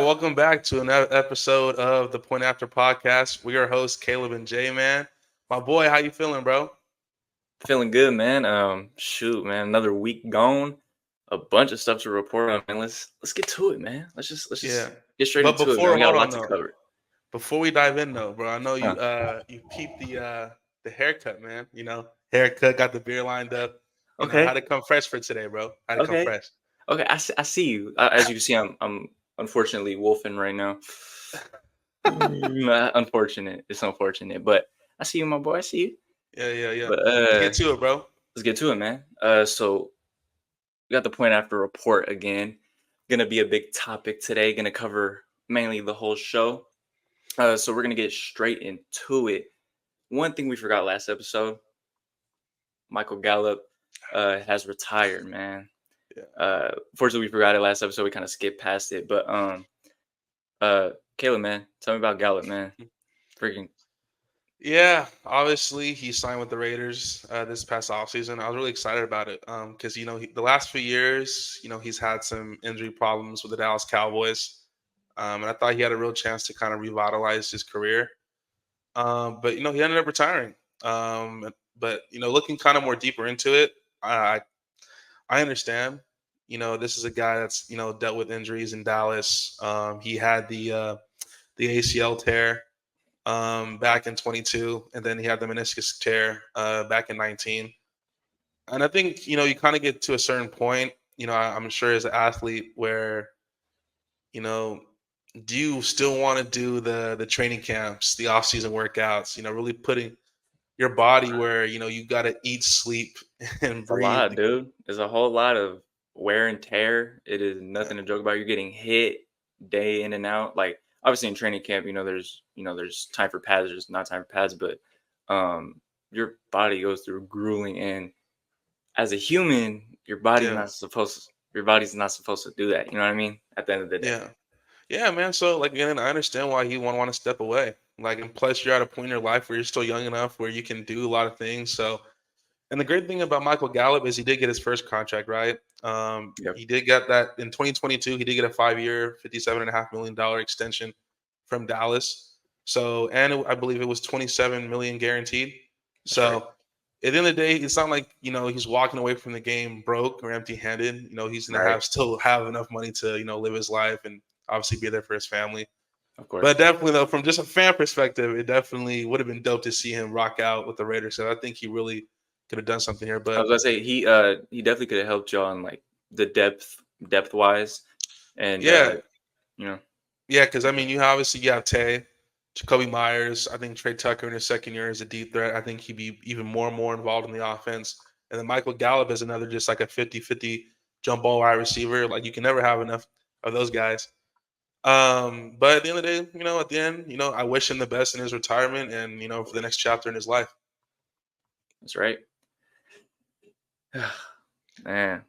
welcome back to another episode of the Point After Podcast. We are hosts Caleb and Jay, man. My boy, how you feeling, bro? Feeling good, man. Shoot, man, another week gone. A bunch of stuff to report on, man. Let's get to it, man. Let's just Yeah. get straight But into it, man. before, We got hold a on lot to though. cover. Before we dive in though, bro, I know Huh. you peeped the haircut, man. Haircut, got the beer lined up. Okay. Had to come fresh for today, bro. Had to come Okay. fresh. Okay. I see you. As you can see, I'm unfortunately wolfing right now. Unfortunate. It's unfortunate, but I see you, my boy. I see you. Yeah. But Let's get to it, bro. let's get to it, man. So we got the point after report again. Gonna be a big topic today. Gonna cover mainly the whole show. So we're gonna get straight into it. One thing we forgot last episode: Michael Gallup has retired, man. Yeah. Fortunately, we forgot it last episode. We kind of skipped past it, but Caleb, man, tell me about Gallup, man. Freaking Yeah, obviously he signed with the Raiders this past offseason. I was really excited about it because the last few years, he's had some injury problems with the Dallas Cowboys, and I thought he had a real chance to kind of revitalize his career. But he ended up retiring. But looking kind of more deeper into it, I I understand. This is a guy that's dealt with injuries in Dallas. He had the ACL tear back in 22, and then he had the meniscus tear back in 19. And I think you kind of get to a certain point. I'm sure as an athlete where you know, do you still want to do the training camps, the off season workouts? Really putting your body where you got to eat, sleep, and a breathe. lot, dude. There's a whole lot of wear and tear. It is nothing to joke about. You're getting hit day in and out. Like obviously in training camp, there's time for pads, there's not time for pads, but your body goes through grueling, and as a human, Yeah, your body's not supposed to do that. You know what I mean? At the end of the day. yeah. Yeah, man. So, like, again, I understand why he want to step away. Like, and plus, you're at a point in your life where you're still young enough where you can do a lot of things. So, and the great thing about Michael Gallup is he did get his first contract, right? Yep. He did get that in 2022. He did get a 5-year, $57.5 million extension from Dallas. So, and I believe it was 27 million guaranteed. That's right. So, at the end of the day, it's not like he's walking away from the game broke or empty-handed. He's gonna Right. still have enough money to live his life and obviously be there for his family. Of course. But definitely though, from just a fan perspective, it definitely would have been dope to see him rock out with the Raiders. So I think he really could have done something here. I But was gonna say he definitely could have helped you on like the depth wise, and yeah, you know yeah, because I mean, you have Tay, Jacoby Myers. I think Trey Tucker in his second year is a deep threat. I think he'd be even more and more involved in the offense. And then Michael Gallup is another just like a 50-50 jump ball wide receiver. Like you can never have enough of those guys. But at the end of the day, at the end, I wish him the best in his retirement and for the next chapter in his life. that's right. Man,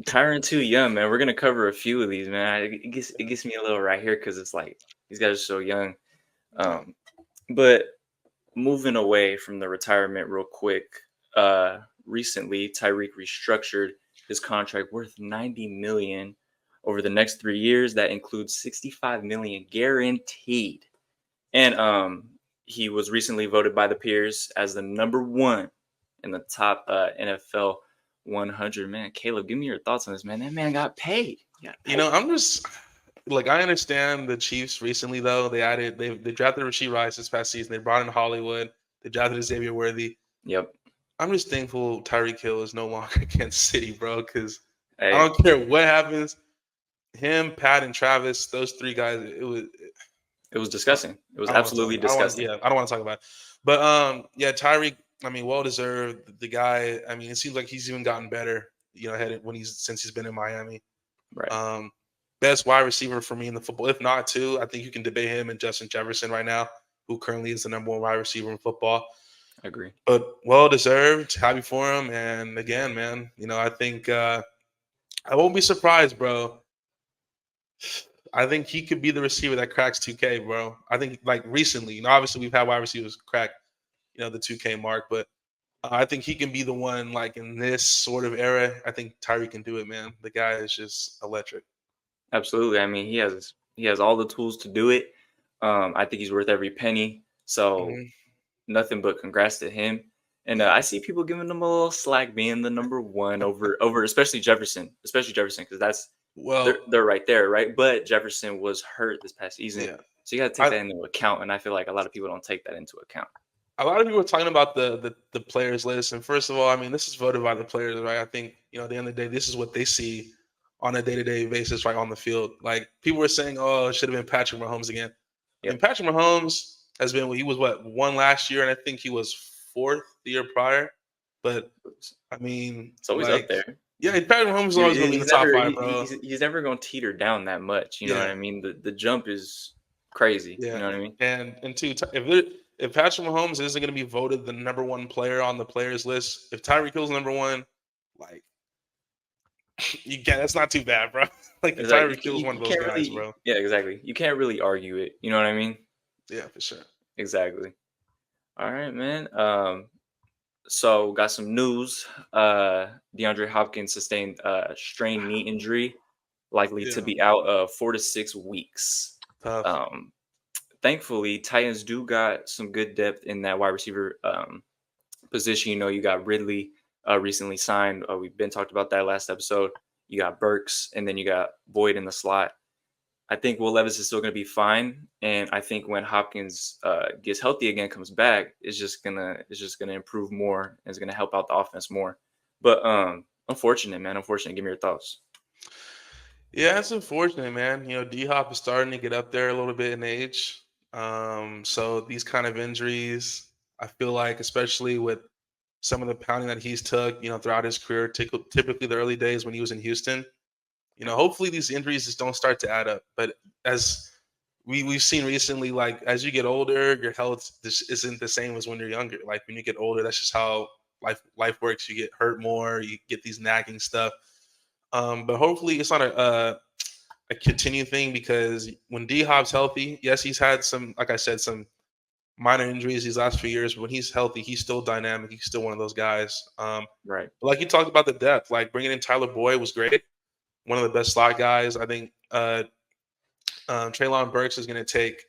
Tyron too young, man. We're gonna cover a few of these, man. It gets me a little right here because it's like these guys are so young. Um, but moving away from the retirement real quick, recently Tyreek restructured his contract worth 90 million over the next 3 years. That includes 65 million guaranteed. And he was recently voted by the peers as the number one in the top NFL 100. Man, Caleb, give me your thoughts on this, man. That man got paid. He got paid. I'm just like I understand the Chiefs recently though they drafted Rasheed Rice this past season. They brought in Hollywood. They drafted Xavier Worthy. Yep. I'm just thankful Tyreek Hill is no longer against City, bro. Because I Hey, don't care what happens. Him, Pat, and Travis, those three guys. It was. it was disgusting. It was I don't want to talk. absolutely I don't want. disgusting. Yeah, I don't want to talk about it. But yeah, Tyreek. I mean, well deserved. The guy. I mean, it seems like he's even gotten better. Headed when since he's been in Miami. Right. Um, best wide receiver for me in the football. If not two, I think you can debate him and Justin Jefferson right now, who currently is the number one wide receiver in football. I agree. But well deserved. Happy for him. And again, man, I think I won't be surprised, bro. I think he could be the receiver that cracks 2K, bro. I think like recently, obviously we've had wide receivers crack, the 2K mark, but I think he can be the one like in this sort of era. I think Tyree can do it, man. The guy is just electric. Absolutely. I mean, He has all the tools to do it. I think he's worth every penny. So Mhm. nothing but congrats to him. And I see people giving him a little slack being the number one over especially Jefferson because Well, they're right there, right? But Jefferson was hurt this past season, yeah. so you got to take I that into account. And I feel like a lot of people don't take that into account. a lot of people are talking about the players list, and first of all, I mean, this is voted by the players, right? I think at the end of the day, this is what they see on a day to day basis, right on the field. Like people were saying, oh, it should have been Patrick Mahomes again. I mean, Yep. Patrick Mahomes has been he was what one last year, and I think he was fourth the year prior. But I mean, It's always up like, there. yeah, Patrick Mahomes is You- always going to be in the He's top never five, bro. he's never going to teeter down that much. You know what Yeah, I mean? The jump is crazy. You yeah, know what I mean? and two, if Patrick Mahomes isn't going to be voted the number one player on the players list, if Tyreek Hill's number one, like you can that's not too bad, bro. Like It's like Tyreek Hill's one of you those can't guys, really, bro. yeah, exactly. You can't really argue it. You know what I mean? Yeah, for sure. Exactly. All right, man. So got some news. DeAndre Hopkins sustained a strained knee injury, likely to Yeah, be out 4 to 6 weeks. tough. Um, Thankfully, Titans do got some good depth in that wide receiver position. You know, you got Ridley recently signed. We've been talked about that last episode. You got Burks, and then you got Boyd in the slot. I think Will Levis is still going to be fine, and I think when Hopkins gets healthy again, comes back, it's just gonna improve more, and it's gonna help out the offense more. But unfortunate, man, unfortunate. Give me your thoughts. Yeah, it's unfortunate, man. D Hop is starting to get up there a little bit in age. So these kind of injuries, I feel like, especially with some of the pounding that he's took, throughout his career, typically the early days when he was in Houston, hopefully these injuries just don't start to add up. But as we've seen recently, like as you get older, your health just isn't the same as when you're younger. Like when you get older, that's just how life works. You get hurt more, you get these nagging stuff. But hopefully it's not a continued thing because when D Hop's healthy, yes, he's had some, like I said, some minor injuries these last few years. But when he's healthy, he's still dynamic. He's still one of those guys. Right. But like you talked about the depth, like bringing in Tyler Boyd was great. One of the best slot guys. I think Traylon Burks is going to take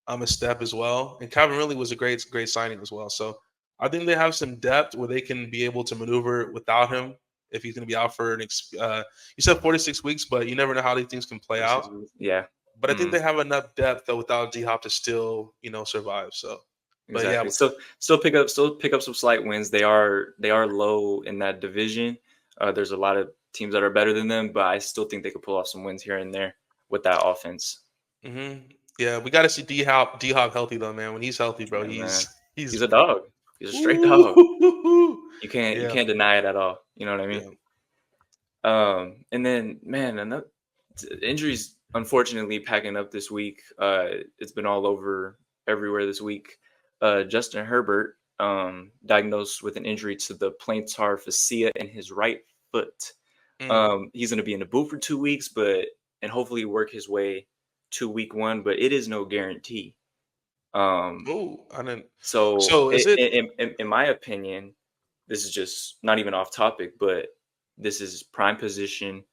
a step as well. And Calvin Ridley was a great signing as well. So I think they have some depth where they can be able to maneuver without him if he's going to be out for you said 46 weeks, but you never know how these things can play out. 4 to 6 weeks. Yeah. But I think Mhm. they have enough depth though without D Hop to still survive. So, but yeah, Exactly. So still pick up some slight wins. They are low in that division. There's a lot of teams that are better than them, but I still think they could pull off some wins here and there with that offense. hmm yeah, we got to see D Hop healthy though, man. When he's healthy, bro, Yeah, man. he's He's a dog. He's a straight dog. Ooh, You yeah, can't deny it at all. You know what I mean? yeah. And then man, injuries unfortunately packing up this week. It's been all over everywhere this week. Justin Herbert diagnosed with an injury to the plantar fascia in his right foot. Mm. He's going to be in the boot for 2 weeks, and hopefully work his way to week one, but it is no guarantee. Um, Oh, I didn't. so So is it? in my opinion, this is just not even off topic, but this is prime position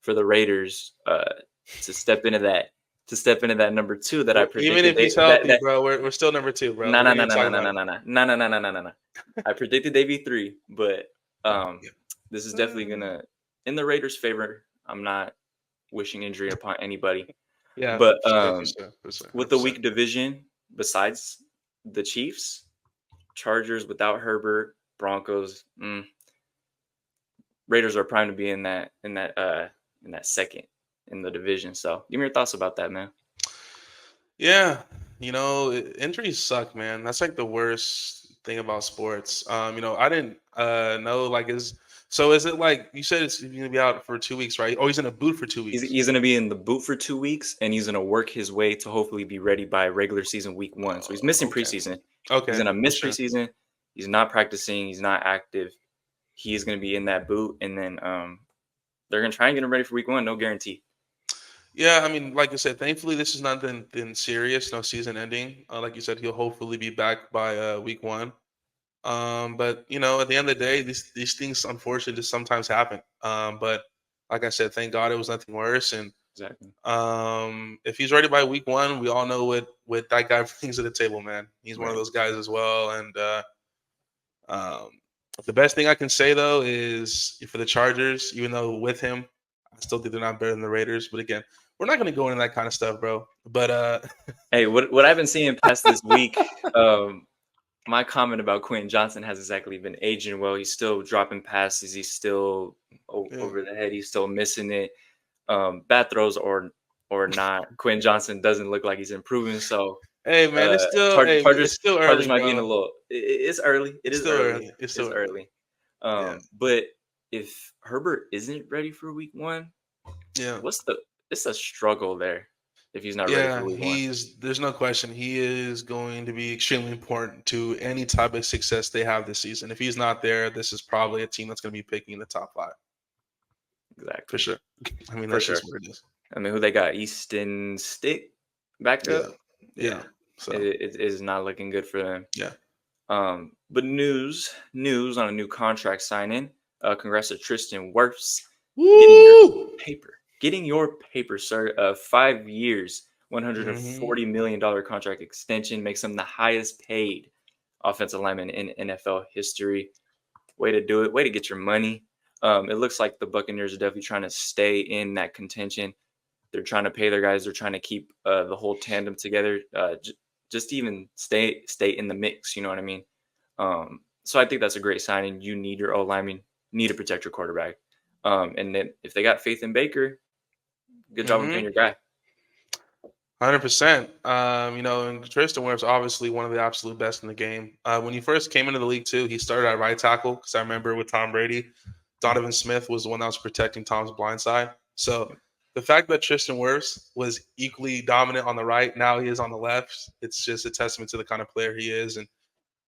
for the Raiders to step into that number two that I Even predicted if they he's that healthy, that bro, we're still number two, bro. no We no don't no even no talk no no about no it. no no no no no no no no. I predicted they'd be three, but um Yeah. this is definitely gonna in the Raiders' favor. I'm not wishing injury upon anybody, Yeah, but for sure, with hundred the percent. weak division besides the Chiefs, Chargers without Herbert, Broncos, Raiders are primed to be in that second in the division. So, give me your thoughts about that, man. Yeah, injuries suck, man. That's like the worst thing about sports. I didn't know like is it like you said it's gonna be out for 2 weeks, right? Oh, he's in a boot for two He's, weeks. he's going to be in the boot for 2 weeks, and he's going to work his way to hopefully be ready by regular season week one. So he's missing Okay, preseason. He's okay, going to for miss sure. preseason. He's not practicing. He's not active. He is going to be in that boot, and then they're going to try and get him ready for week one. No guarantee. Yeah, I mean, like I said, thankfully this is not been serious, no season ending. Like you said, he'll hopefully be back by week one. But at the end of the day, these things unfortunately just sometimes happen. But like I said, thank God it was nothing worse. And Exactly. If he's ready by week 1, we all know what that guy brings to the table, man. He's one of Right. those guys as well. And um, the best thing I can say though is for the Chargers, even though with him, I still think they're not better than the Raiders. But again, we're not going to go into that kind of stuff, bro. But Hey, what I've been seeing past this week, my comment about Quentin Johnson has exactly been aging well. He's still dropping passes. He's still yeah. over the head. He's still missing it. Bad throws or not. Quentin Johnson doesn't look like he's improving. So Hey man, it's still Chargers early, might be in a bro. little. It's early. It It's is still early. early. It's It's still early. early. Yeah. But if Herbert isn't ready for week 1, Yeah. it's a struggle there if he's not ready for Yeah, week 1. there's no question he is going to be extremely important to any type of success they have this season. If he's not there, this is probably a team that's going to be picking in the top 5 for Exactly. sure. I mean, For that's sure. just what it is. I mean, who they got? Easton Stick back Yeah. up. Yeah. Yeah, So, it is not looking good for them. yeah. But news on a new contract signing. Congrats to Tristan Wirfs Woo! getting your paper, sir. 5 years, Mhm. $140 million contract extension makes him the highest paid offensive lineman in NFL history. Way to do it. Way to get your money. It looks like the Buccaneers are definitely trying to stay in that contention. They're trying to pay their guys. They're trying to keep the whole tandem together. Just even stay in the mix. You know what I mean? So I think that's a great signing. You need your O lineman. Need to protect your quarterback. And then if they got faith in Baker, good job on paying Mhm. your guy. 100%. And Tristan Wirfs obviously one of the absolute best in the game. When he first came into the league too, he started at right tackle because I remember with Tom Brady, Donovan Smith was the one that was protecting Tom's blind side. So the fact that Tristan Wirfs was equally dominant on the right, now he is on the left. It's just a testament to the kind of player he is, and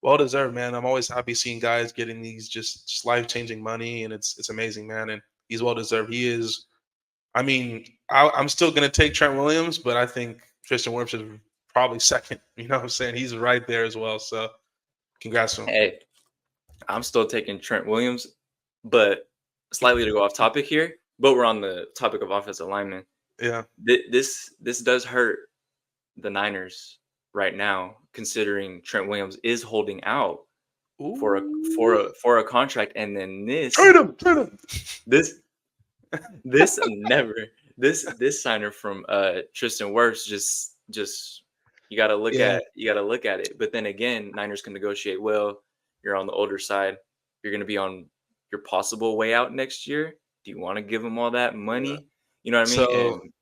well deserved, man. I'm always happy seeing guys getting these just life changing money, and it's amazing, man. And he's well deserved. He is. I mean, I'm still gonna take Trent Williams, but I think Tristan Wirfs is probably second. You know what I'm saying? He's right there as well. So congrats to him. Hey, I'm still taking Trent Williams, but slightly to go off topic here. But we're on the topic of offensive linemen. Yeah. This does hurt the Niners right now, considering Trent Williams is holding out for a Ooh. for a contract, and then Trade him. Trade him. this this never this signer from Tristan Wirfs just Yeah. you gotta look at it. But then again, Niners can negotiate well. You're on the older side. You're gonna be on your possible way out next year. Do you want to give them all that Yeah. money? You know what I mean? So And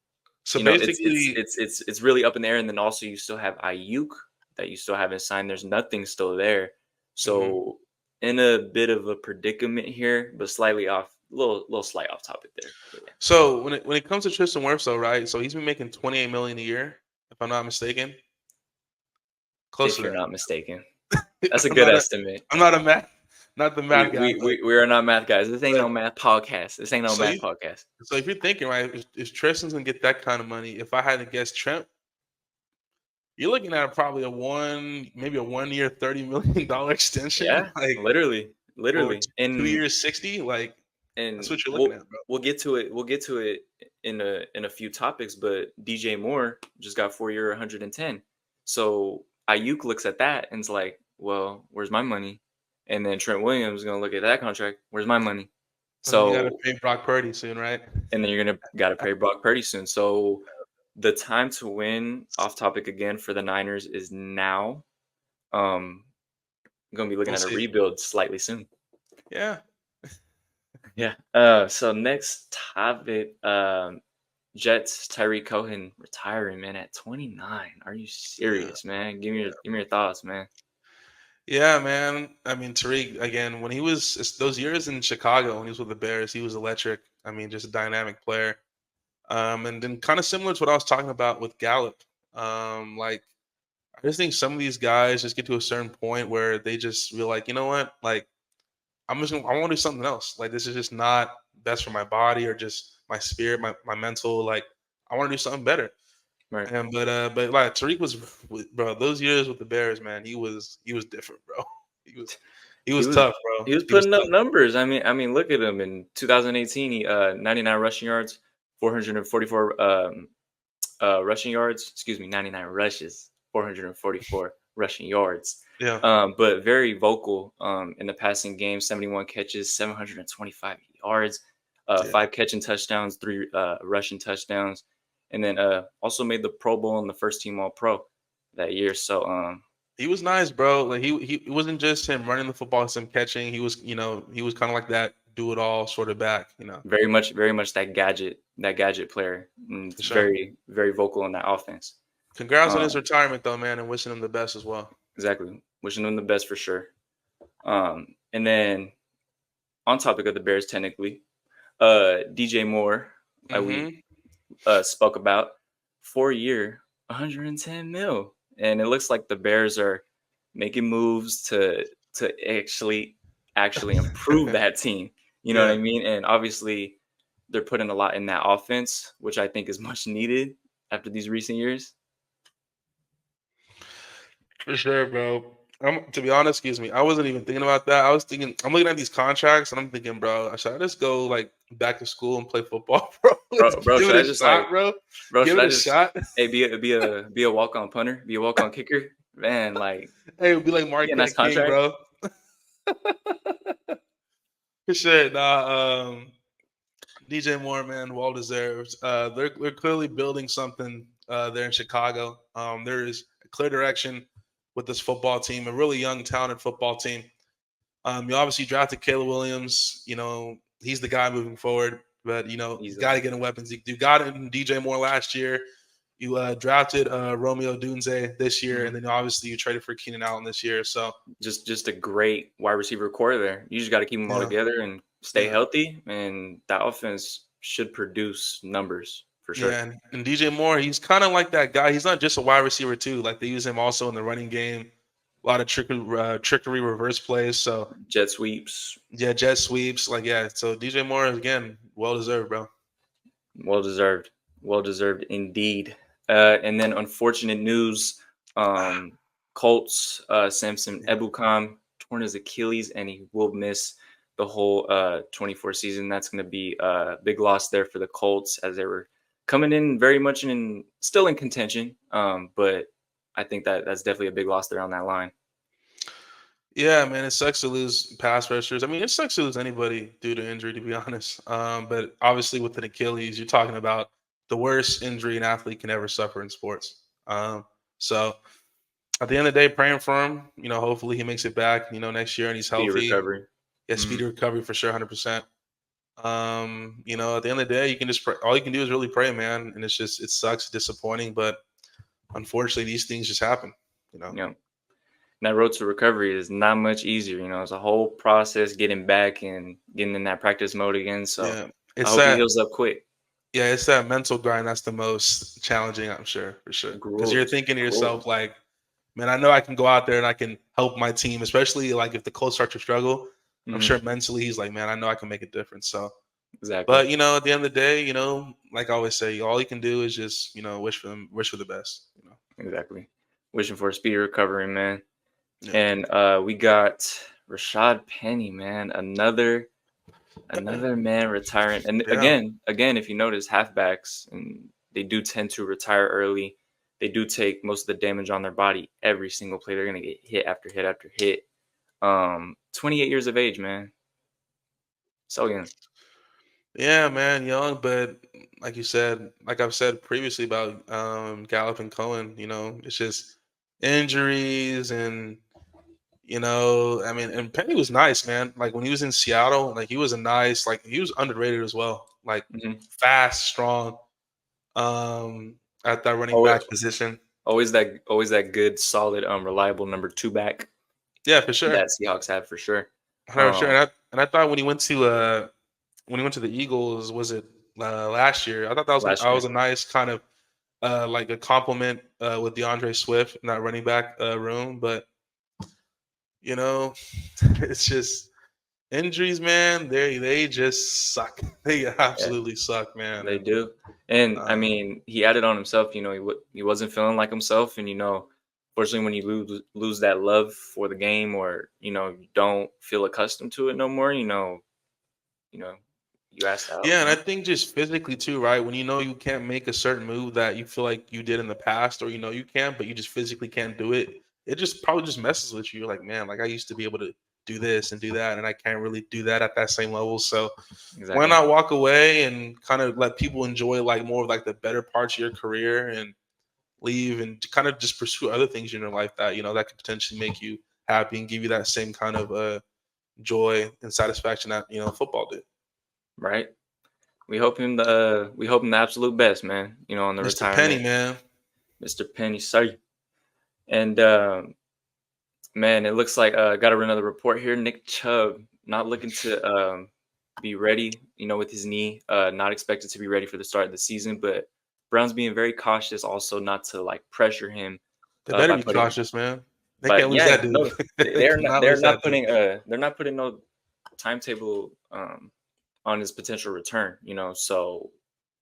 so basically, it's really up in the air. And then also you still have Ayuk that you still haven't signed. There's nothing still there. mhm. So in a bit of a predicament here, but slightly off, little slight off topic there. But yeah, So when it comes to Tristan Wirfs, though, right? So he's been making 28 million a year, if I'm not mistaken. Close if to you're that. not mistaken, that's a I'm good not a estimate. I'm not a math, not the math guy, We are not math guys. This ain't but no math podcast. This ain't no so math you podcast. so if you're thinking right, if Tristan's gonna get that kind of money, if I had to guess Trent, you're looking at probably maybe a 1 year, $30 million extension, Yeah, like or literally. 2 years, 60. Like that's And what you're looking at, bro. we'll get to it. We'll get to it in a few topics. But DJ Moore just got 4 year 110. So Ayuk looks at that and it's like, well, where's my money? And then Trent Williams is gonna look at that contract. Where's my money? And then you got to So pay Brock Purdy soon, right? and then you're gonna gotta pay Brock Purdy soon. So the time to win, off topic again for the Niners, is now. Um, gonna be looking We'll at a see. rebuild slightly soon. Yeah. Yeah. So next topic, Jets Tyreek Cohen retiring, man, at 29. Are you Yeah. serious, man? Give me your thoughts, man. Yeah, man. I mean, Tariq again. When he was those years in Chicago, when he was with the Bears, he was electric. I mean, just a dynamic player. And then kind of similar to what I was talking about with Gallup. Like I just think some of these guys just get to a certain point where they just feel like, you know what, like I want to do something else. Like this is just not best for my body or just my spirit, my mental. Like I want to do something better. Right. And but like Tariq was, bro. Those years with the Bears, man, he was different, bro. He was he He was was tough, bro. he was He was putting up tough. numbers. I mean, look at him in 2018. He 99 rushing yards, 444 rushing yards. Excuse me, 99 rushes, 444 rushing yards. Yeah. But very vocal in the passing game. 71 catches, 725 yards, Yeah. 5 catching touchdowns, 3 rushing touchdowns, and then also made the Pro Bowl and the first team All Pro that year. So He was nice, bro. Like he it wasn't just him running the football, it's him catching. He was kind of like that do it all sort of back, very much that gadget player, and for sure. very very vocal in that offense. Congrats on his Um, retirement though, man, and wishing him the best as well. exactly, wishing them the best for sure. And then on topic of the Bears, technically, DJ Moore, like we Hmm. spoke about, 4 year, 110 mil, and it looks like the Bears are making moves to actually improve that team. You know what I Yeah, mean? And obviously, they're putting a lot in that offense, which I think is much needed after these recent years. for sure, bro. To be honest, excuse me, I wasn't even thinking about that. I was thinking, I'm looking at these contracts and I'm thinking, bro, should I just go like back to school and play football, bro? Let's Bro, give should it I a just shot, bro. Give should it I a just shot. be a walk on punter, be a walk on kicker, man? Like, Hey, it'd be like be a nice Marquette King, contract. bro. For sure. DJ Moore, man, well deserved. They're clearly building something there in Chicago. There is a clear direction with this football team, a really young, talented football team. You obviously drafted Caleb Williams. He's the guy moving forward. But you got to Easily. get in weapons. You got it in DJ Moore last year. You drafted Romeo Dunze this year, and Mhm. then obviously you traded for Keenan Allen this year. So Just a great wide receiver core there. You just got to keep them all yeah, together and stay yeah. healthy, and that offense should produce numbers for sure. Yeah, and DJ Moore, he's kind of like that guy. He's not just a wide receiver too. Like they use him also in the running game. A lot of trickery reverse plays. So Jet sweeps, yeah, jet sweeps. Like yeah, so DJ Moore again, well deserved, bro. well deserved, well deserved indeed. And then unfortunate news: um, Colts, Samson Yeah, Ebukam torn his Achilles, and he will miss the whole 24 season. That's going to be a big loss there for the Colts, as they were coming in very much still in contention. But I think that's definitely a big loss there on that line. yeah, man, it sucks to lose pass rushers. I mean, it sucks to lose anybody due to injury, to be honest. But obviously with an Achilles, you're talking about the worst injury an athlete can ever suffer in sports. So at the end of the day, praying for him. Hopefully he makes it back. Next year and he's Speedy healthy. recovery. Yeah, Mhm. speedy recovery for sure, 100%. At the end of the day, you can just pray. All you can do is really pray, man. And it sucks, disappointing, but unfortunately, these things just happen. You know. Yeah. And that road to recovery is not much easier. It's a whole process getting back and getting in that practice mode again. So Yeah, I it's hope he that. heals up quick. Yeah, it's that mental grind that's the most challenging, I'm sure, for sure. Because you're Grueling, thinking to grueling. yourself, like, man, I know I can go out there and I can help my team, especially like if the Colts start to struggle. I'm Mhm. sure mentally he's like, man, I know I can make a difference. So, Exactly. but at the end of the day, like I always say, all you can do is just, wish for the best. Exactly. Wishing for a speedy recovery, man. Yeah. And we got Rashad Penny, man. Another man retiring. And Yeah. again, if you notice, halfbacks, and they do tend to retire early. They do take most of the damage on their body every single play. They're gonna get hit after hit after hit. 28 years of age, man. So young. Yeah, man, young, but like you said, like I've said previously about Gallup and Cohen, it's just injuries and I mean, and Penny was nice, man. Like when he was in Seattle, like he was he was underrated as well. Like Mhm. fast, strong, um, at that running Always, back position. always that good, solid, reliable number two back Yeah, for sure. that Seahawks have for sure. 100%. Um, And I thought when he went to the Eagles, was it last year? I thought that was last I year. was a nice kind of like a compliment with DeAndre Swift in that running back room. But you know, it's just injuries, man. They just suck. They Yeah, absolutely suck, man. they And do. And I um, mean, he added on himself. He wasn't feeling like himself, and fortunately, when you lose that love for the game, or you don't feel accustomed to it no more, you know, You asked out, Yeah, and I huh? think just physically too, right? When you know you can't make a certain move that you feel like you did in the past, or you know you can, but you just physically can't do it, it just probably just messes with you. You're like, man, like I used to be able to do this and do that, and I can't really do that at that same level. So why Exactly. not walk away and kind of let people enjoy like more of like the better parts of your career and leave and kind of just pursue other things in your life that that could potentially make you happy and give you that same kind of joy and satisfaction that football did. Right. We hope him the absolute best, man. On the Mr. Penny, retirement, man. Mr. Penny, sorry. And man, it looks like got another report here. Nick Chubb not looking to be ready, with his knee, not expected to be ready for the start of the season. But Brown's being very cautious, also not to like pressure him They better by be putting. cautious, man. They But can't lose yeah, that dude. no, They they're not. cannot They're lose not that dude. putting. They're not putting no timetable on his potential return. So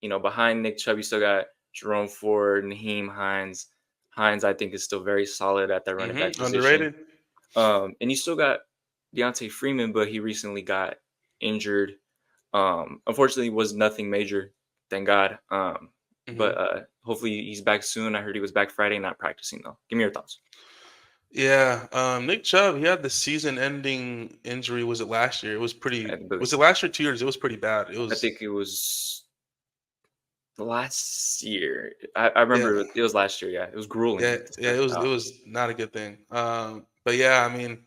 behind Nick Chubb, you still got Jerome Ford, Naheem Hines. Hines, I think, is still very solid at that running back position. Underrated. And you still got Deontay Freeman, but he recently got injured. Unfortunately, was nothing major, thank God. But hmm hopefully he's back soon. I heard he was back Friday, not practicing though. Give me your thoughts. Yeah, Nick Chubb, he had the season-ending injury. Was it last year? It was I, pretty. believe, Was it last year? 2 years? It was pretty bad. It I was. think it was last year. I Yeah, remember it was last year. Yeah, it was grueling yeah, to yeah. start It was. It out. was not a good thing. But yeah, I mean,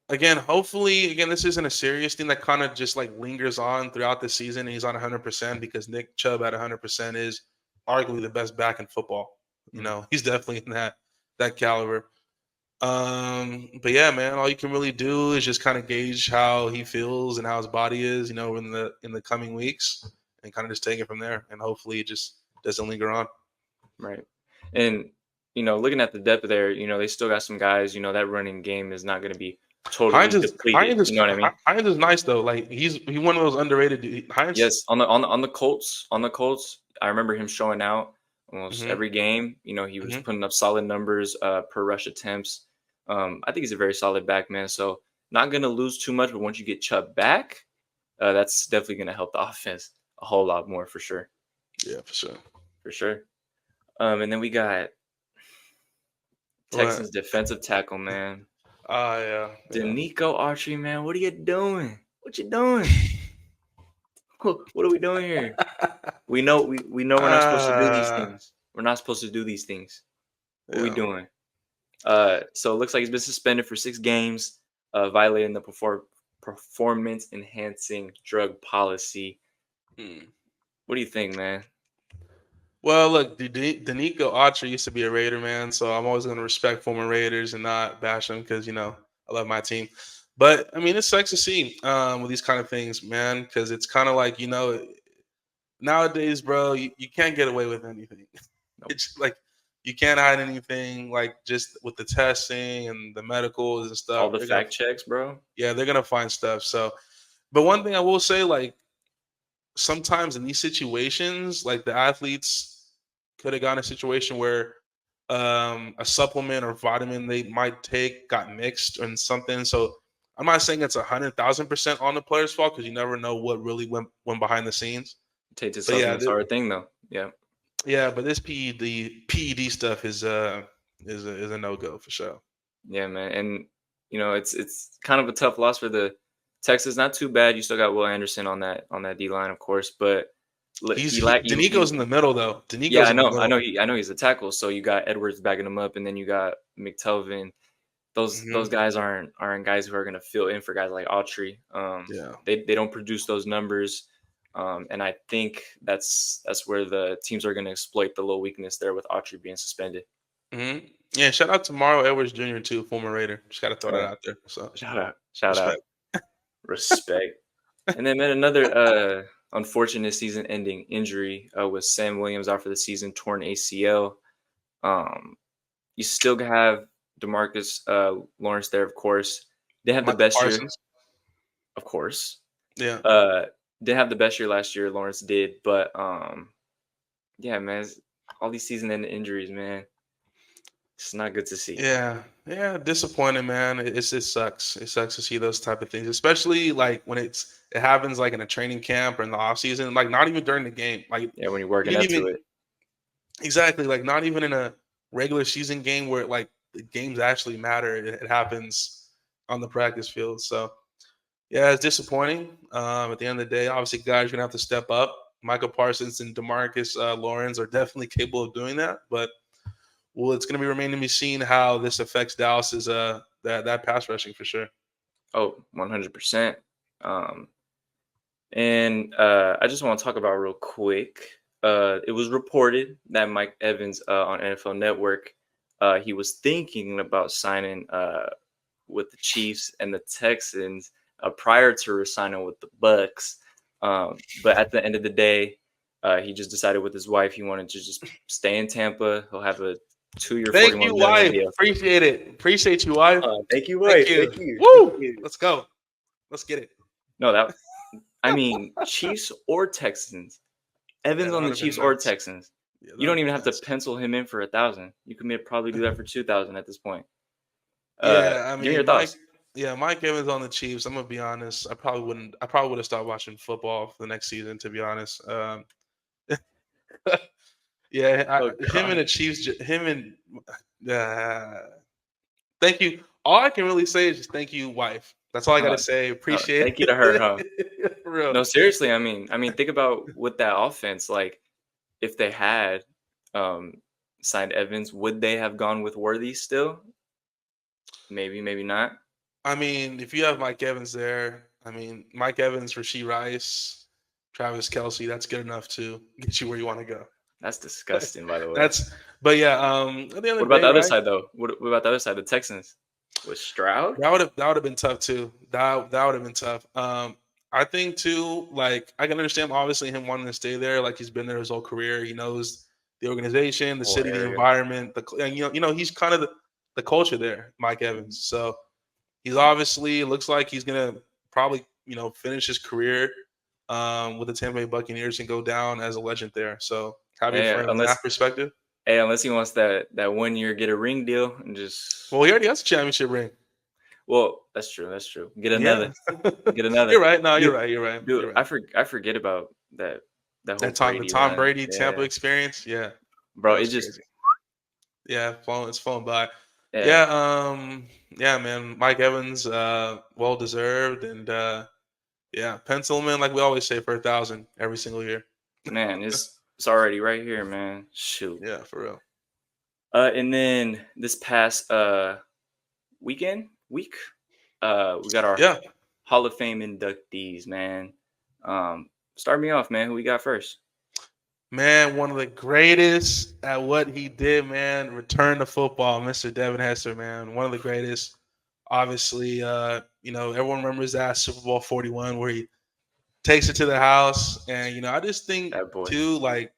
again, hopefully, again, this isn't a serious thing that kind of just like lingers on throughout the season. And he's on 100% because Nick Chubb at 100% is arguably the best back in football. Mm, He's definitely in that caliber. But yeah, man, all you can really do is just kind of gauge how he feels and how his body is, in the coming weeks, and kind of just take it from there. And hopefully, it just doesn't linger on. right. And looking at the depth there, they still got some guys. That running game is not going to be totally Hines is depleted. Hines is You know what I mean? Hines is nice though. Like he's one of those underrated. Hines. Yes, on the Colts, I remember him showing out almost hmm every game. He was hmm putting up solid numbers per rush attempts. I think he's a very solid back man. So not gonna lose too much, but once you get Chubb back, that's definitely gonna help the offense a whole lot more Yeah, for sure. for sure. And then we got What? Texans defensive tackle man, Yeah, yeah. Danico Autry man. What are you doing? What you doing? What are we doing here? We know we're not supposed to do these uh, things. We're not supposed to do these things. What are we yeah. doing? So it looks like he's been suspended for 6 games, violating the performance enhancing drug policy. Hmm. What do you think, man? Well, look, Danico Autry used to be a Raider, man, so I'm always going to respect former Raiders and not bash them because I love my team. But I mean, it sucks to see with these kind of things, man, because it's kind of like nowadays, bro, you can't get away with anything. Nope. It's like you can't hide anything, like just with the testing and the medicals and All stuff. the fact checks, bro. They're gonna find stuff. So, but one thing I will say, like sometimes in these situations, like the athletes could have gotten a situation where a supplement or vitamin they might take got mixed and something. So I'm not saying it's 100,000% on the player's fault because you never know what really went behind the scenes. Tainted But yeah, supplements are a thing, though. Yeah, yeah, but this PED stuff is a no go for sure. yeah, man. And it's kind of a tough loss for the Texas. Not too bad. You still got Will Anderson on that D line, of course, but Danico's in the middle though. Yeah, Danico's I in the know. I middle. know. I know he's a tackle. So you got Edwards backing him up, and then you got McTelvin. Those hmm guys aren't guys who are going to fill in for guys like Autry. Yeah. They don't produce those numbers, and I think that's where the teams are going to exploit the little weakness there with Autry being suspended. hmm Yeah. Shout out to Mario Edwards Jr. too, former Raider. Just got to throw that Right. out there. So Shout out, respect. respect. And then man, another unfortunate season-ending injury was Sam Williams out for the season, torn ACL. Um, You still have Demarcus Lawrence there, of course. Didn't have the Michael best year, Parsons. of course. Yeah. Uh, didn't have the best year last year. Lawrence did, but yeah, man, all these season-ending injuries, man. It's not good to see. Yeah, yeah, disappointing, man. It sucks. It sucks to see those type of things, especially like when it happens like in a training camp or in the off season, like not even during the game. Like Yeah, when you're you working didn't up to even it. exactly like not even in a regular season game where like the games actually matter. It happens on the practice field. So yeah, it's disappointing. At the end of the day, obviously, guys are gonna have to step up. Michael Parsons and Demarcus Lawrence are definitely capable of doing that, but well, it's going to be remaining to be seen how this affects Dallas's that pass rushing for sure. Oh, 100%. Um, and I just want to talk about real quick. It was reported that Mike Evans on NFL Network, he was thinking about signing with the Chiefs and the Texans prior to resigning with the Bucks. But at the end of the day, he just decided with his wife he wanted to just stay in Tampa. He'll have a 2-year, Thank you, 41 million wife. deal. Appreciate it. Appreciate you, wife. Thank you, Thank wife. you. Thank you. Thank Woo! you. Let's go. Let's get it. No, that I mean Chiefs or Texans. Yeah, Evans that on would the have been Chiefs or nuts. Texans. Yeah, that You would don't have even been have to nuts. pencil him in for 1,000. You can probably do that for 2,000 at this point. Yeah, I Give me your mean, Mike. thoughts. Yeah, Mike Evans on the Chiefs. I'm gonna be honest. I probably wouldn't. I probably would have stopped watching football for the next season. To be honest. Yeah, Oh him and God. the Chiefs. Him and thank you. All I can really say is just thank you, wife. That's all I got to Uh, say. Appreciate Thank you to her, huh? it. For real. No, seriously. I mean, think about with that offense. Like, if they had um, signed Evans, would they have gone with Worthy still? Maybe, maybe not. I mean, if you have Mike Evans there, I mean, Mike Evans, Rasheed Rice, Travis Kelsey, that's good enough to get you where you want to go. That's disgusting, by the way. That's, but yeah, at the end What of the about day, the other right? side, though? What about the other side? The Texans with Stroud. That would have been tough too. That would have been tough. I think too, like I can understand obviously him wanting to stay there. Like he's been there his whole career. He knows the organization, the Whole city, the area. environment. And he's kind of the culture there, Mike Evans. So he's obviously it looks like he's gonna probably finish his career with the Tampa Bay Buccaneers and go down as a legend there. So happy for Yeah, him in that perspective. unless he wants that 1 year get a ring deal and just Well, he already has a championship ring. well, that's true. That's true. Yeah, Get another. you're right. No, you're Dude, right. You're right. dude, You're right. I forget about that whole The Brady Tom run. Brady Tampa Yeah, experience, yeah, bro, that it was just crazy. Yeah, it's flown by. yeah, Yeah, yeah, man, Mike Evans, well deserved, and yeah, pencil him in like we always say for 1,000 every single year. man, it's already right here, man. Shoot. Yeah, for real. And then this past week, we got our Yeah, Hall of Fame inductees, man. Start me off, man. Who we got first? man, one of the greatest at what he did, man. Return to football, Mr. Devin Hester, man, one of the greatest. Obviously, everyone remembers that Super Bowl 41 where he takes it to the house, and I just think That boy. too, like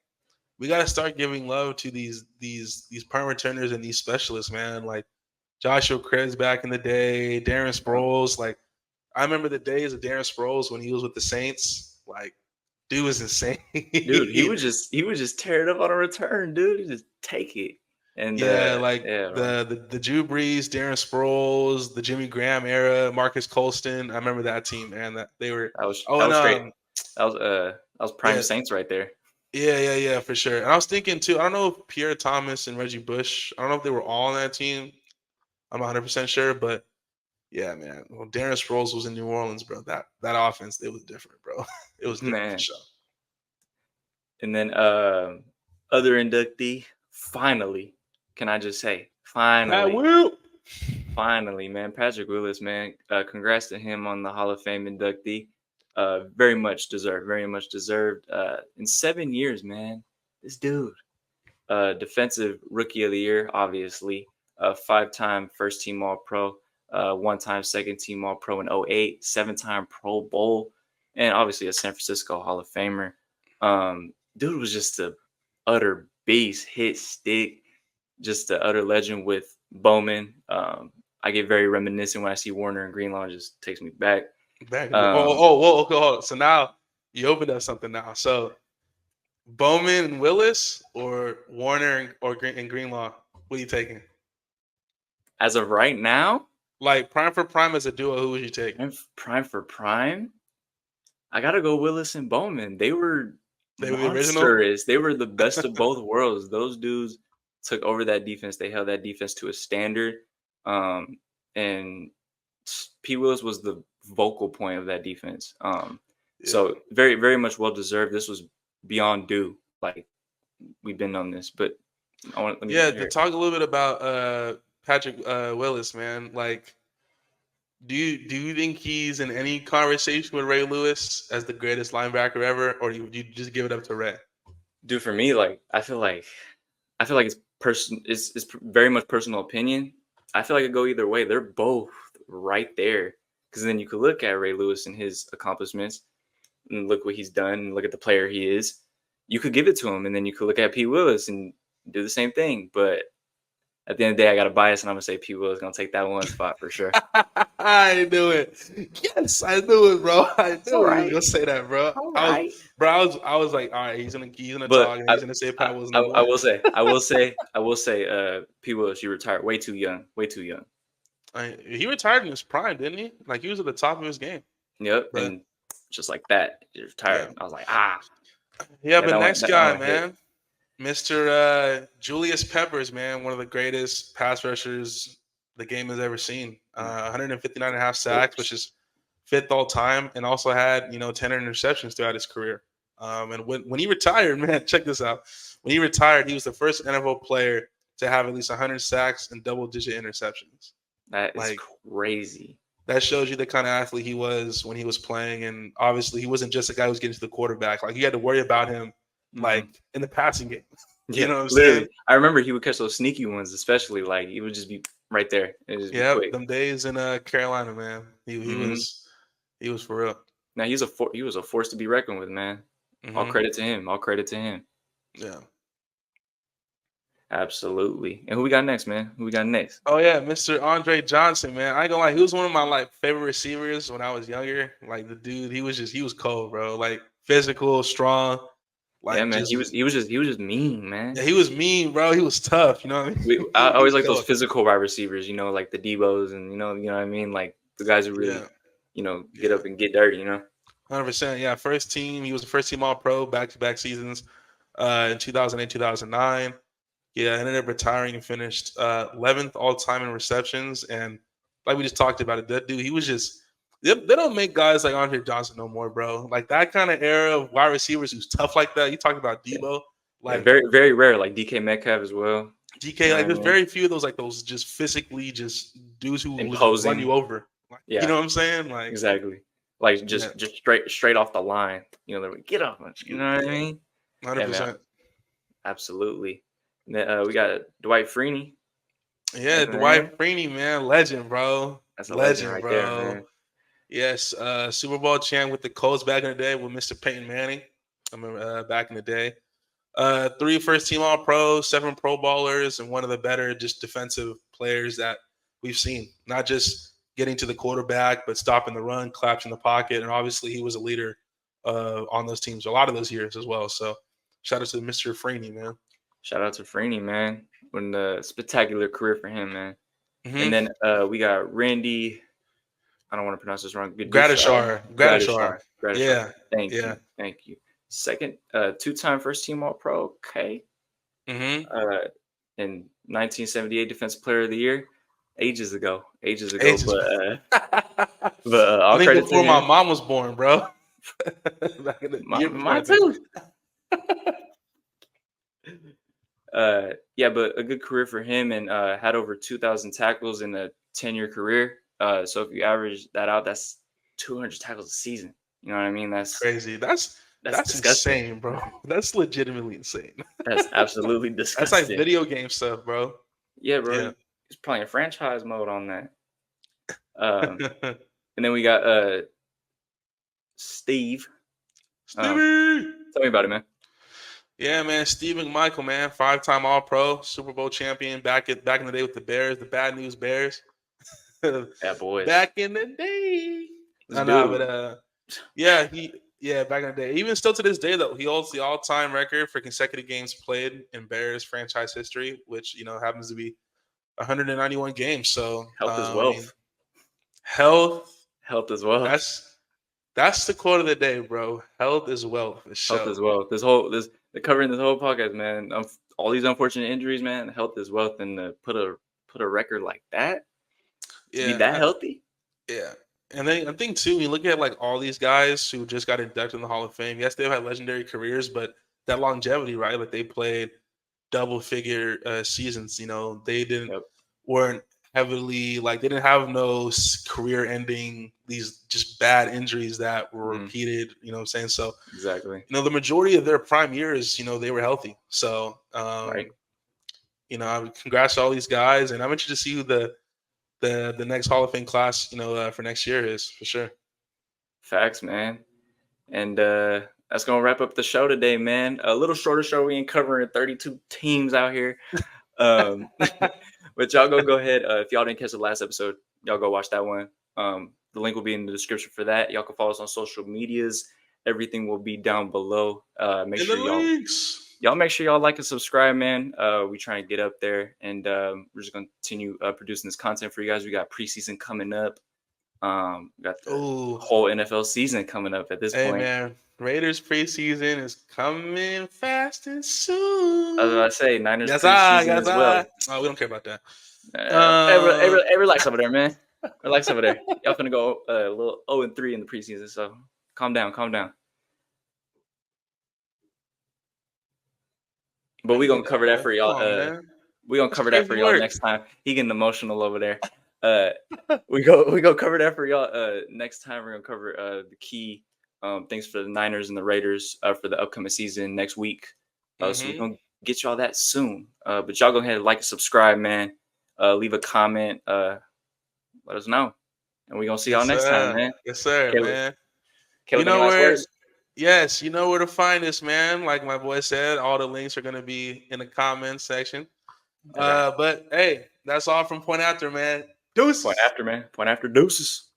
we got to start giving love to these punt returners and these specialists, man. Like Joshua Krebs back in the day, Darren Yep. Sproles. Like I remember the days of Darren Sproles when he was with the Saints. Like dude was insane. Dude, he would just tear it up on a return, dude. He just take it. And Yeah, like yeah, bro. the Drew Brees, Darren Sproles, the Jimmy Graham era, Marcus Colston. I remember that team, man. That they were. That was Oh, that and was great. That was prime yeah, Saints right there. yeah, for sure. And I was thinking too. I don't know if Pierre Thomas and Reggie Bush. I don't know if they were all on that team. I'm not 100% sure, but yeah, man. Well, Darren Sproles was in New Orleans, bro. That offense, it was different, bro. It was different for Man. sure. And then other inductee, finally, can I just say, Pat finally, Will. finally, man, Patrick Willis, man. Congrats to him on the Hall of Fame inductee. Very much deserved, very much deserved. In 7 years, man, this dude, defensive rookie of the year, obviously, 5-time first team All Pro, 1-time second team All Pro in '08, 7-time Pro Bowl, and obviously a San Francisco Hall of Famer. Dude was just a utter beast, hit stick, just an utter legend with Bowman. I get very reminiscent when I see Warner and Greenlaw. It just takes me back. Back. Um, Whoa, okay, hold on. So now you opened up something now. So Bowman and Willis or Warner and Greenlaw? What are you taking? As of right now, Like prime for prime as a duo, who would you take? prime for prime, I gotta go Willis and Bowman. They were They were the original. monstrous. They were the best of both worlds. Those dudes took over that defense. They held that defense to a standard. And P. Willis was the vocal point of that defense. So very, very much well deserved. This was beyond due. Like we've been on this, but to talk a little bit about Patrick Willis, man. Like, do you think he's in any conversation with Ray Lewis as the greatest linebacker ever, or do you just give it up to Ray? Dude, for me, like I feel like it's very much personal opinion. I feel like it go either way. They're both right there. Because then you could look at Ray Lewis and his accomplishments and look what he's done and look at the player he is. You could give it to him, and then you could look at P. Willis and do the same thing. But at the end of the day, I got a bias, and I'm going to say P. Willis is going to take that one spot for sure. I knew it. Yes, I knew it, bro. I knew you were going to say that, bro. I was like, all right, he's going to talk, and he's going to say Pat Willis. I will say, P. Willis, you retired way too young. He retired in his prime, didn't he? Like, he was at the top of his game. Yep, but, and just like that, he retired. Yeah. I was like, Yeah, but next guy, man. Mr. Julius Peppers, man, one of the greatest pass rushers the game has ever seen. 159.5 sacks, which is 5th all time, and also had 10 interceptions throughout his career. And when he retired, man, check this out. When he retired, he was the first NFL player to have at least 100 sacks and double-digit interceptions. That is crazy. That shows you the kind of athlete he was when he was playing, and obviously he wasn't just a guy who was getting to the quarterback. Like, you had to worry about him. Like in the passing game, you know what I'm saying? I remember he would catch those sneaky ones, especially like he would just be right there. Yeah, them days in Carolina, man. He was for real. Now he was a force to be reckoned with, man. All credit to him. Yeah, absolutely. And who we got next, man? Oh yeah, Mr. Andre Johnson, man. I ain't gonna lie, he was one of my favorite receivers when I was younger. Like the dude, he was cold, bro. Like physical, strong. Like, yeah, man, he was just mean, man. Yeah, he was mean, bro. He was tough, you know what I mean? I always like those physical wide receivers, like the Debos and you know what I mean? Like the guys who really, get up and get dirty, 100%. Yeah, first team. He was the first team All-Pro back-to-back seasons in 2008, 2009. Yeah, ended up retiring and finished 11th all-time in receptions. And like we just talked about it, that dude, he was just they don't make guys like Andre Johnson no more, bro. Like that kind of era of wide receivers who's tough like that. You talked about Debo, like very, very rare, like DK Metcalf as well. DK, like there's very few of those just physically just dudes who will run you over. Like, you know what I'm saying? Like exactly, like just straight off the line. They're like, get off, you know what I mean? 100%. Absolutely. And then, we got Dwight Freeney. Yeah, Dwight Freeney, man, legend, bro. That's a legend right bro. There, man. Yes, Super Bowl champ with the Colts back in the day with Mr. Peyton Manning. I remember back in the day. 3 first-team All-Pros, 7 Pro Bowlers, and one of the better just defensive players that we've seen. Not just getting to the quarterback, but stopping the run, collapsing the pocket, and obviously he was a leader on those teams a lot of those years as well. So shout out to Mr. Freeney, man. Shout out to Freeney, man. When the spectacular career for him, man. And then we got Randy. I don't want to pronounce this wrong. Gradishar. Yeah. Thank you. Second, 2-time first-team All-Pro. Okay. In 1978 Defensive Player of the Year. Ages ago. But all I think credit before to my mom was born, bro. Mine too. But a good career for him, and had over 2,000 tackles in a 10-year career. So if you average that out, that's 200 tackles a season. You know what I mean? That's crazy. That's insane, bro. That's legitimately insane. That's absolutely disgusting. That's like video game stuff, bro. Yeah, bro. Yeah. He's playing franchise mode on that. And then we got Steve. Stevie! Tell me about it, man. Yeah, man. Steve McMichael, man. 5-time All-Pro, Super Bowl champion back in the day with the Bears, the Bad News Bears. Yeah, boys. Back in the day. Back in the day. Even still to this day, though, he holds the all-time record for consecutive games played in Bears franchise history, which happens to be 191 games. So Health is I mean, wealth. health. Health is wealth. That's the quote of the day, bro. Health is wealth. For Health sure. is wealth. They're covering this whole podcast, man. All these unfortunate injuries, man. Health is wealth, and put a record like that to be that Yeah, healthy. yeah. And then I think too, when you look at like all these guys who just got inducted in the Hall of Fame. Yes, they've had legendary careers, but that longevity, right? Like they played double figure seasons. You know, they didn't Yep. weren't heavily like they didn't have no career ending these just bad injuries that were Mhm. repeated. You know what I'm saying? So Exactly. you know the majority of their prime years, you know, they were healthy. So Right. you know, congrats to all these guys, and I'm interested to see who the next Hall of Fame class, you know, for next year is for sure. Facts, man. And that's gonna wrap up the show today, man. A little shorter show. We ain't covering 32 teams out here. Um, but y'all go ahead. If y'all didn't catch the last episode, y'all go watch that one. The link will be in the description for that. Y'all can follow us on social medias. Everything will be down below. Make In the sure links. y'all make sure y'all like and subscribe, man. We trying to get up there, and we're just gonna continue producing this content for you guys. We got preseason coming up. Got the Oh, whole NFL season coming up at this hey point. man, Raiders preseason is coming fast and I was about soon. to say Niners Yes, I, preseason yes, as well. I. Oh, we don't care about that. Hey, relax over there, man. Relax over there. Y'all finna go a little 0-3 in the preseason, so calm down, calm down. But we gonna cover that for Come y'all. on, man. We gonna That's cover that for crazy y'all work. next time. He getting emotional over there. We go cover that for y'all. Next time we're gonna cover the key things for the Niners and the Raiders for the upcoming season next week. So we're Mm-hmm. gonna get y'all that soon. But y'all go ahead and like and subscribe, man. Leave a comment. Let us know, and we gonna see y'all Yes, next time, sir. man. Yes, sir, Caleb, man. You Caleb, any know last where? words? Yes, you know where to find us, man. Like my boy said, all the links are gonna be in the comments section. All right. But hey, that's all from Point After, man. Point Deuces. after, man. Point after deuces.